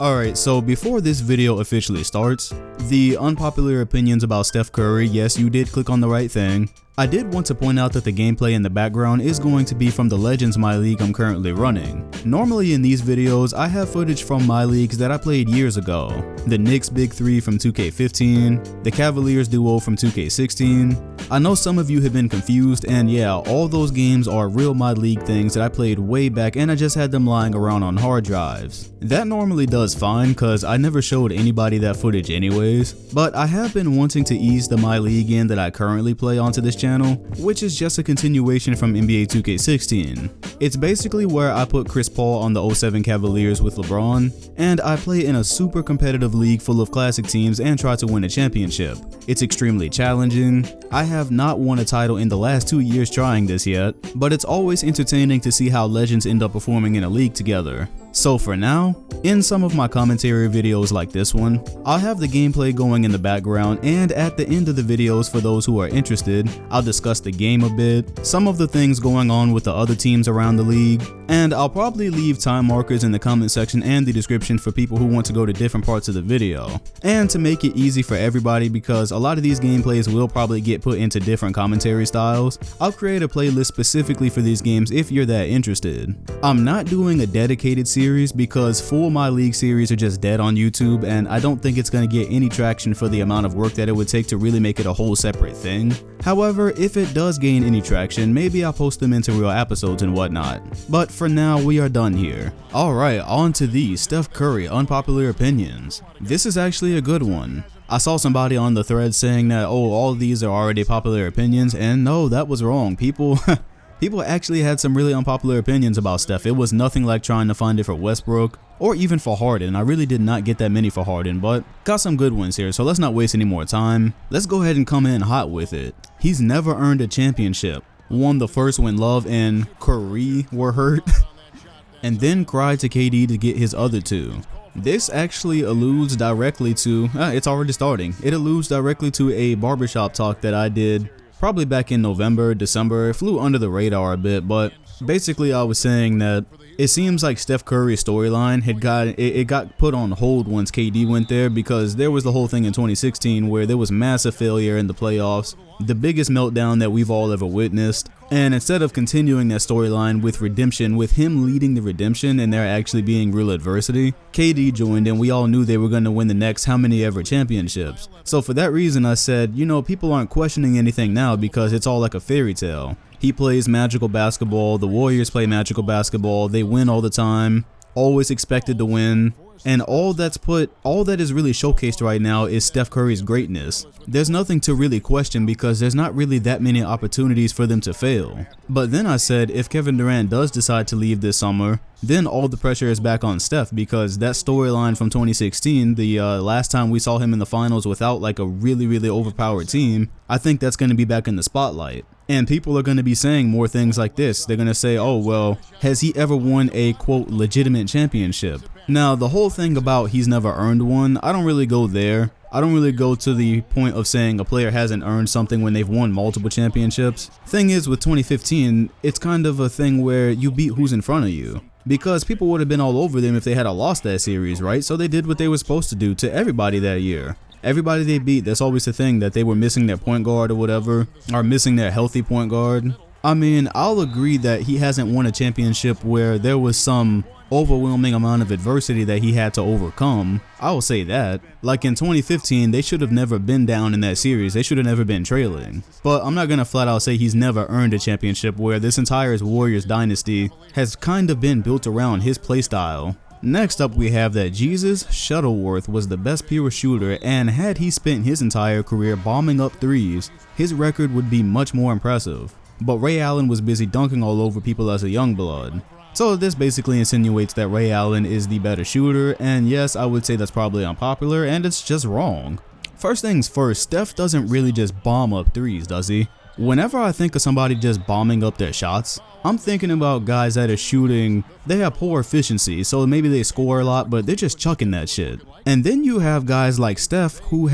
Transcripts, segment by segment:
Alright, so before this video officially starts, the unpopular opinions about Steph Curry, yes, you did click on the right thing. I did want to point out that the gameplay in the background is going to be from the Legends My League I'm currently running. Normally in these videos, I have footage from my leagues that I played years ago. The Knicks Big 3 from 2K15, the Cavaliers Duo from 2K16. I know some of you have been confused, and yeah, all those games are real My League things that I played way back and I just had them lying around on hard drives. That normally does fine cause I never showed anybody that footage anyways, but I have been wanting to ease the My League in that I currently play onto this channel, which is just a continuation from NBA 2K16. It's basically where I put Chris Paul on the 07 Cavaliers with LeBron, and I play in a super competitive league full of classic teams and try to win a championship. It's extremely challenging. I have not won a title in the last 2 years trying this yet, but it's always entertaining to see how legends end up performing in a league together. So for now, in some of my commentary videos like this one, I'll have the gameplay going in the background, and at the end of the videos for those who are interested, I'll discuss the game a bit, some of the things going on with the other teams around the league, and I'll probably leave time markers in the comment section and the description for people who want to go to different parts of the video. And to make it easy for everybody, because a lot of these gameplays will probably get put into different commentary styles, I'll create a playlist specifically for these games if you're that interested. I'm not doing a dedicated series because full My League series are just dead on YouTube, and I don't think it's going to get any traction for the amount of work that it would take to really make it a whole separate thing. However, if it does gain any traction, maybe I'll post them into real episodes and whatnot. But for now, we are done here. Alright, on to these Steph Curry unpopular opinions. This is actually a good one. I saw somebody on the thread saying that, oh, all of these are already popular opinions, and no, that was wrong. People actually had some really unpopular opinions about Steph. It was nothing like trying to find it for Westbrook or even for Harden. I really did not get that many for Harden, but got some good ones here, so let's not waste any more time. Let's go ahead and come in hot with it. He's never earned a championship. Won the first when Love and Curry were hurt, and then cried to KD to get his other two. This actually alludes directly to, it's already starting. It alludes directly to a barbershop talk that I did probably back in November, December. It flew under the radar a bit, but basically I was saying that it seems like Steph Curry's storyline got put on hold once KD went there, because there was the whole thing in 2016 where there was massive failure in the playoffs, the biggest meltdown that we've all ever witnessed. And instead of continuing that storyline with redemption, with him leading the redemption and there actually being real adversity, KD joined and we all knew they were going to win the next how many ever championships. So for that reason I said, you know, people aren't questioning anything now because it's all like a fairy tale. He plays magical basketball, the Warriors play magical basketball, they win all the time, always expected to win. And all that is really showcased right now is Steph Curry's greatness. There's nothing to really question because there's not really that many opportunities for them to fail. But then I said if Kevin Durant does decide to leave this summer, then all the pressure is back on Steph, because that storyline from 2016, the last time we saw him in the finals without like a really overpowered team, I think that's going to be back in the spotlight. And people are going to be saying more things like this. They're going to say, oh, well, has he ever won a, quote, legitimate championship? Now, the whole thing about he's never earned one, I don't really go there. I don't really go to the point of saying a player hasn't earned something when they've won multiple championships. Thing is, with 2015, it's kind of a thing where you beat who's in front of you, because people would have been all over them if they had lost that series, right? So they did what they were supposed to do to everybody that year. Everybody they beat, that's always the thing, that they were missing their point guard or whatever, or missing their healthy point guard. I mean, I'll agree that he hasn't won a championship where there was some overwhelming amount of adversity that he had to overcome. I will say that. Like in 2015, they should have never been down in that series. They should have never been trailing. But I'm not going to flat out say he's never earned a championship where this entire Warriors dynasty has kind of been built around his playstyle. Next up, we have that Jesus Shuttleworth was the best pure shooter, and had he spent his entire career bombing up threes, his record would be much more impressive. But Ray Allen was busy dunking all over people as a young blood. So this basically insinuates that Ray Allen is the better shooter, and yes, I would say that's probably unpopular, and it's just wrong. First things first, Steph doesn't really just bomb up threes, does he? Whenever I think of somebody just bombing up their shots, I'm thinking about guys that are shooting, they have poor efficiency, so maybe they score a lot, but they're just chucking that shit. And then you have guys like Steph who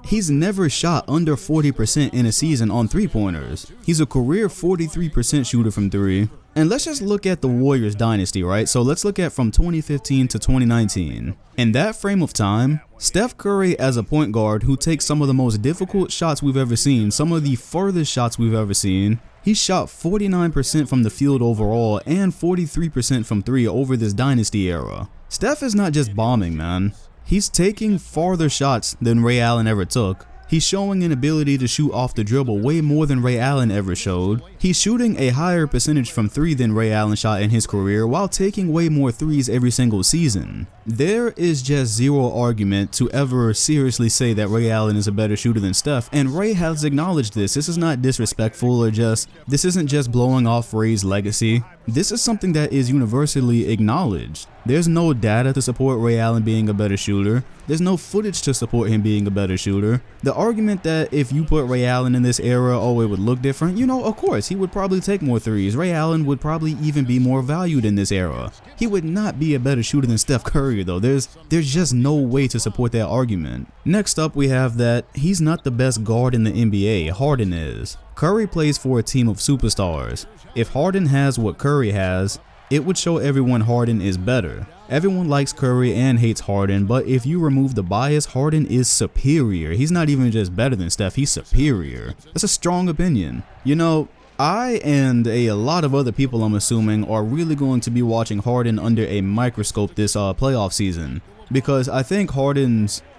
he's never shot under 40% in a season on three-pointers. He's a career 43% shooter from three. And let's just look at the Warriors dynasty, right? So let's look at from 2015 to 2019. In that frame of time, Steph Curry as a point guard who takes some of the most difficult shots we've ever seen, some of the furthest shots we've ever seen, he shot 49% from the field overall and 43% from three over this dynasty era. Steph is not just bombing, man. He's taking farther shots than Ray Allen ever took. He's showing an ability to shoot off the dribble way more than Ray Allen ever showed. He's shooting a higher percentage from three than Ray Allen shot in his career while taking way more threes every single season. There is just zero argument to ever seriously say that Ray Allen is a better shooter than Steph, and Ray has acknowledged this. This is not disrespectful or this isn't just blowing off Ray's legacy. This is something that is universally acknowledged. There's no data to support Ray Allen being a better shooter. There's no footage to support him being a better shooter. The argument that if you put Ray Allen in this era, oh, it would look different, you know, of course, he would probably take more threes. Ray Allen would probably even be more valued in this era. He would not be a better shooter than Steph Curry, though. There's just no way to support that argument. Next up, we have that he's not the best guard in the NBA. Harden is. Curry plays for a team of superstars. If Harden has what Curry has, it would show everyone Harden is better. Everyone likes Curry and hates Harden, but if you remove the bias, Harden is superior. He's not even just better than Steph, he's superior. That's a strong opinion. You know, I and a lot of other people, I'm assuming, are really going to be watching Harden under a microscope this playoff season, because I think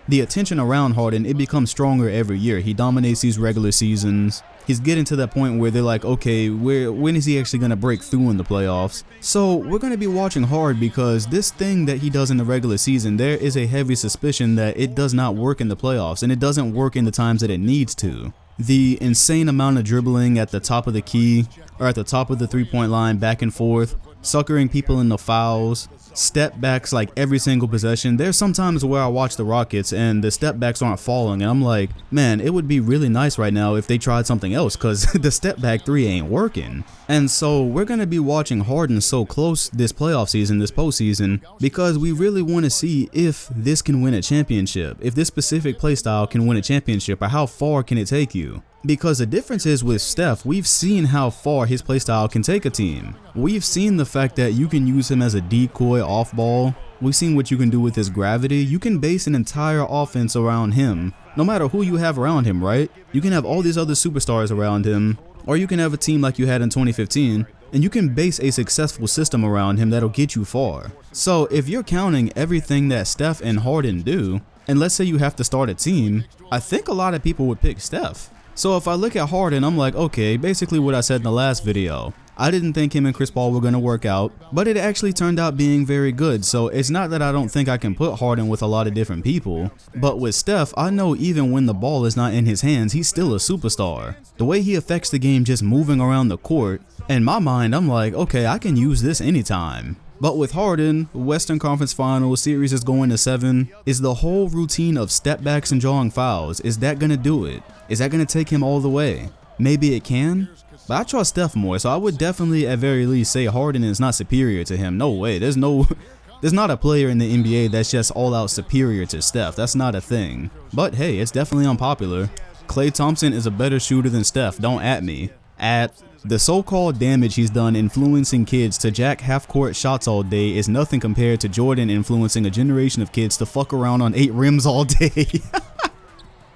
the attention around Harden, it becomes stronger every year. He dominates these regular seasons. He's getting to that point where they're like, okay, when is he actually going to break through in the playoffs? So we're going to be watching hard because this thing that he does in the regular season, there is a heavy suspicion that it does not work in the playoffs, and it doesn't work in the times that it needs to. The insane amount of dribbling at the top of the key, or at the top of the three-point line, back and forth, suckering people into fouls, step backs like every single possession. There's sometimes where I watch the Rockets and the step backs aren't falling, and I'm like, man, it would be really nice right now if they tried something else, because the step back three ain't working. And so we're going to be watching Harden so close this playoff season, this postseason, because we really want to see if this can win a championship, if this specific play style can win a championship, or how far can it take you. Because the difference is with Steph, we've seen how far his playstyle can take a team. We've seen the fact that you can use him as a decoy off ball. We've seen what you can do with his gravity. You can base an entire offense around him, no matter who you have around him, right? You can have all these other superstars around him, or you can have a team like you had in 2015, and you can base a successful system around him that'll get you far. So if you're counting everything that Steph and Harden do, and let's say you have to start a team, I think a lot of people would pick Steph. So if I look at Harden, I'm like, okay, basically what I said in the last video. I didn't think him and Chris Paul were going to work out, but it actually turned out being very good. So it's not that I don't think I can put Harden with a lot of different people, but with Steph, I know even when the ball is not in his hands, he's still a superstar. The way he affects the game just moving around the court, in my mind, I'm like, okay, I can use this anytime. But with Harden, Western Conference Finals, series is going to 7. Is the whole routine of step backs and drawing fouls, is that going to do it? Is that going to take him all the way? Maybe it can, but I trust Steph more, so I would definitely at very least say Harden is not superior to him. No way. There's not a player in the NBA that's just all out superior to Steph. That's not a thing. But hey, it's definitely unpopular. Klay Thompson is a better shooter than Steph. Don't at me. The so-called damage he's done influencing kids to jack half-court shots all day is nothing compared to Jordan influencing a generation of kids to fuck around on 8 rims all day.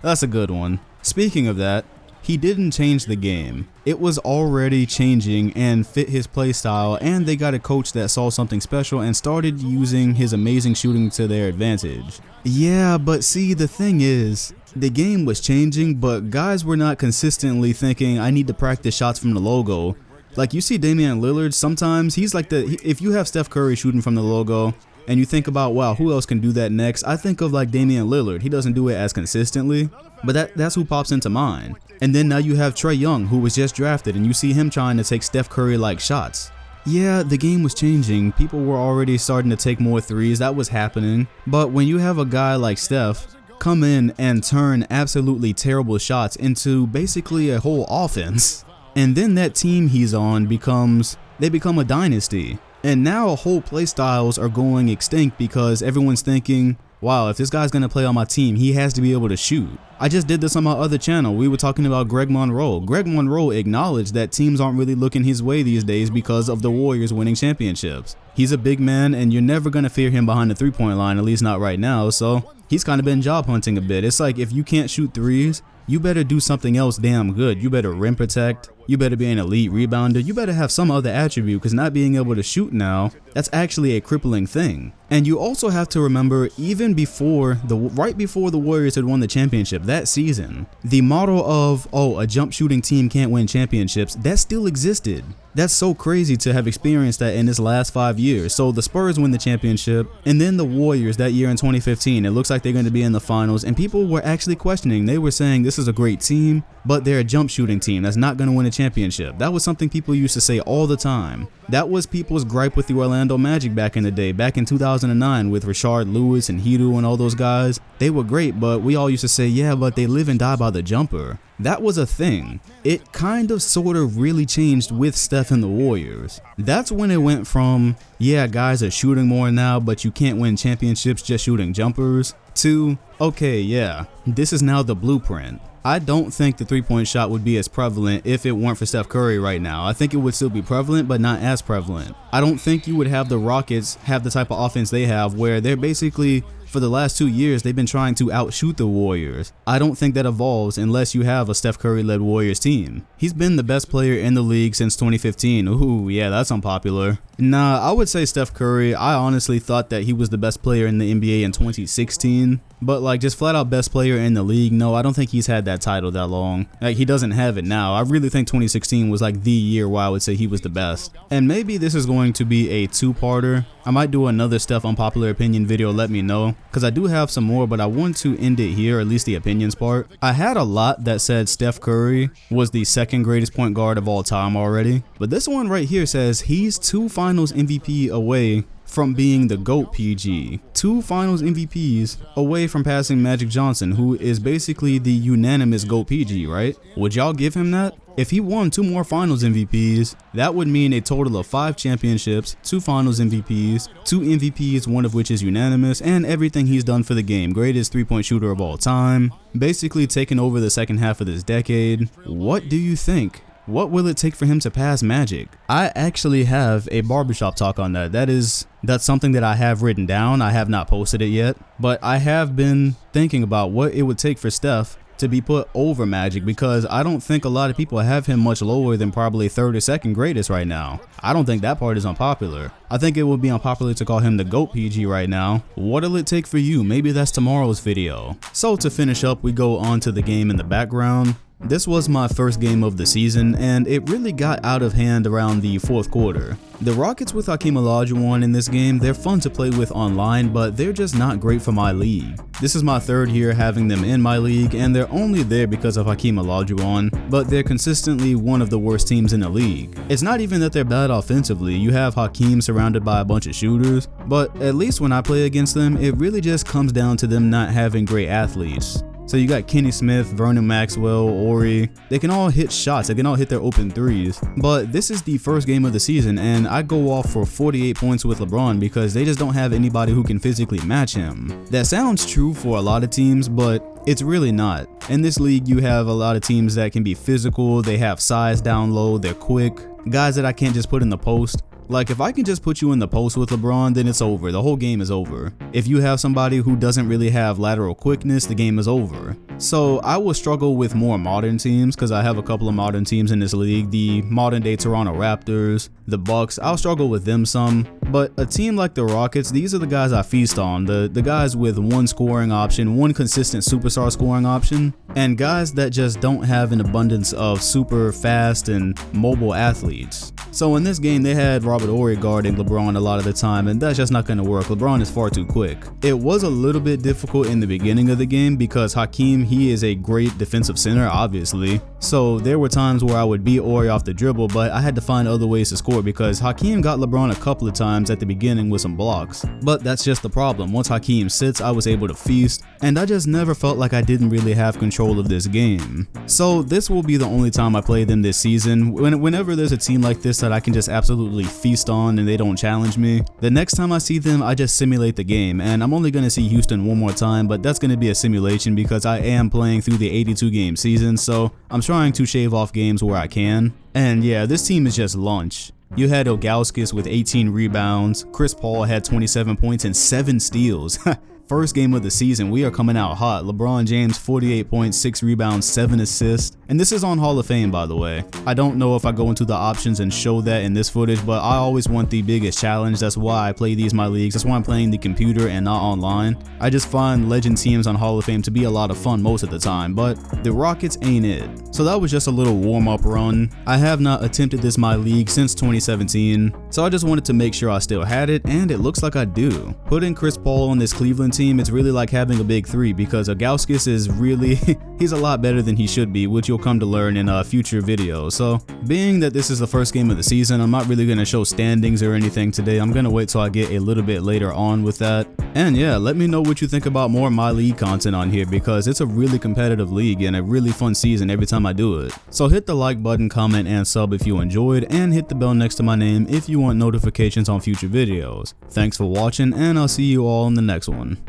That's a good one. Speaking of that, he didn't change the game. It was already changing and fit his play style, and they got a coach that saw something special and started using his amazing shooting to their advantage. Yeah, but see, the thing is, the game was changing, but guys were not consistently thinking, I need to practice shots from the logo. Like, you see Damian Lillard, sometimes he's like if you have Steph Curry shooting from the logo, and you think about, wow, who else can do that next? I think of like Damian Lillard. He doesn't do it as consistently, but that's who pops into mind. And then now you have Trae Young, who was just drafted, and you see him trying to take Steph Curry-like shots. Yeah, the game was changing. People were already starting to take more threes. That was happening. But when you have a guy like Steph, come in and turn absolutely terrible shots into basically a whole offense. And then that team he's on become a dynasty. And now whole play styles are going extinct because everyone's thinking, wow, if this guy's going to play on my team, he has to be able to shoot. I just did this on my other channel. We were talking about Greg Monroe. Greg Monroe acknowledged that teams aren't really looking his way these days because of the Warriors winning championships. He's a big man and you're never going to fear him behind the three-point line, at least not right now, so he's kind of been job hunting a bit. It's like if you can't shoot threes, you better do something else damn good. You better rim protect. You better be an elite rebounder. You better have some other attribute because not being able to shoot now, that's actually a crippling thing. And you also have to remember, even right before the Warriors had won the championship that season, the model of, oh, a jump shooting team can't win championships, that still existed. That's so crazy to have experienced that in this last 5 years. So the Spurs win the championship, and then the Warriors that year in 2015, it looks like they're going to be in the finals, and people were actually questioning. They were saying this is a great team, but they're a jump shooting team that's not going to win a championship. That was something people used to say all the time. That was people's gripe with the Orlando Magic back in the day, back in 2009 with Rashard Lewis and Hedo and all those guys. They were great, but we all used to say, yeah, but they live and die by the jumper. That was a thing. It kind of sort of really changed with Steph and the Warriors. That's when it went from, yeah, guys are shooting more now, but you can't win championships just shooting jumpers, to, okay, yeah, this is now the blueprint. I don't think the three-point shot would be as prevalent if it weren't for Steph Curry right now. I think it would still be prevalent, but not as prevalent. I don't think you would have the Rockets have the type of offense they have where they're basically, for the last 2 years, they've been trying to outshoot the Warriors. I don't think that evolves unless you have a Steph Curry-led Warriors team. He's been the best player in the league since 2015. Ooh, yeah, that's unpopular. Nah, I would say Steph Curry. I honestly thought that he was the best player in the NBA in 2016. But like just flat out best player in the league, no, I don't think he's had that title that long. Like he doesn't have it now. I really think 2016 was like the year where I would say he was the best. And maybe this is going to be a two-parter. I might do another Steph Unpopular Opinion video, let me know. Because I do have some more, but I want to end it here, at least the opinions part. I had a lot that said Steph Curry was the second greatest point guard of all time already. But this one right here says he's 2 finals MVP away from being the GOAT PG. 2 finals MVPs away from passing Magic Johnson, who is basically the unanimous GOAT PG, right? Would y'all give him that? If he won 2 more finals MVPs, that would mean a total of 5 championships, 2 finals MVPs, 2 MVPs, one of which is unanimous, and everything he's done for the game. Greatest three-point shooter of all time, basically taking over the second half of this decade. What do you think? What will it take for him to pass Magic? I actually have a barbershop talk on that. That's something that I have written down. I have not posted it yet, but I have been thinking about what it would take for Steph to be put over Magic, because I don't think a lot of people have him much lower than probably 3rd or 2nd greatest right now. I don't think that part is unpopular. I think it would be unpopular to call him the GOAT PG right now. What'll it take for you? Maybe that's tomorrow's video. So to finish up, we go on to the game in the background. This was my first game of the season, and it really got out of hand around the 4th quarter. The Rockets with Hakeem Olajuwon in this game, they're fun to play with online, but they're just not great for my league. This is my 3rd year having them in my league, and they're only there because of Hakeem Olajuwon, but they're consistently one of the worst teams in the league. It's not even that they're bad offensively. You have Hakeem surrounded by a bunch of shooters, but at least when I play against them, it really just comes down to them not having great athletes. So you got Kenny Smith, Vernon Maxwell, Ori. They can all hit shots. They can all hit their open threes. But this is the first game of the season, and I go off for 48 points with LeBron because they just don't have anybody who can physically match him. That sounds true for a lot of teams, but it's really not. In this league, you have a lot of teams that can be physical. They have size down low. They're quick. Guys that I can't just put in the post. Like, if I can just put you in the post with LeBron, then it's over. The whole game is over. If you have somebody who doesn't really have lateral quickness, the game is over. So I will struggle with more modern teams because I have a couple of modern teams in this league. The modern day Toronto Raptors, the Bucks, I'll struggle with them some. But a team like the Rockets, these are the guys I feast on. The guys with one scoring option, one consistent superstar scoring option, and guys that just don't have an abundance of super fast and mobile athletes. So in this game, they had Robert Horry guarding LeBron a lot of the time, and that's just not going to work. LeBron is far too quick. It was a little bit difficult in the beginning of the game because Hakeem he is a great defensive center, obviously. So there were times where I would beat Ori off the dribble, but I had to find other ways to score because Hakeem got LeBron a couple of times at the beginning with some blocks. But that's just the problem. Once Hakeem sits, I was able to feast, and I just never felt like I didn't really have control of this game. So this will be the only time I play them this season. Whenever there's a team like this that I can just absolutely feast on and they don't challenge me, the next time I see them, I just simulate the game. And I'm only going to see Houston one more time, but that's going to be a simulation because I am playing through the 82 game season, so I'm trying to shave off games where I can. And yeah, this team is just lunch. You had Ilgauskas with 18 rebounds, Chris Paul had 27 points and 7 steals. First game of the season, we are coming out hot. LeBron James, 48 points, 6 rebounds, 7 assists. And this is on Hall of Fame, by the way. I don't know if I go into the options and show that in this footage, but I always want the biggest challenge. That's why I play these my leagues. That's why I'm playing the computer and not online. I just find legend teams on Hall of Fame to be a lot of fun most of the time, but the Rockets ain't it. So that was just a little warm-up run. I have not attempted this my league since 2017, so I just wanted to make sure I still had it, and it looks like I do. Putting Chris Paul on this Cleveland team, it's really like having a big three because Ilgauskas is really, he's a lot better than he should be, which you'll come to learn in future videos. So being that this is the first game of the season, I'm not really going to show standings or anything today. I'm going to wait till I get a little bit later on with that. And yeah, let me know what you think about more my league content on here because it's a really competitive league and a really fun season every time I do it. So hit the like button, comment, and sub if you enjoyed, and hit the bell next to my name if you want notifications on future videos. Thanks for watching, and I'll see you all in the next one.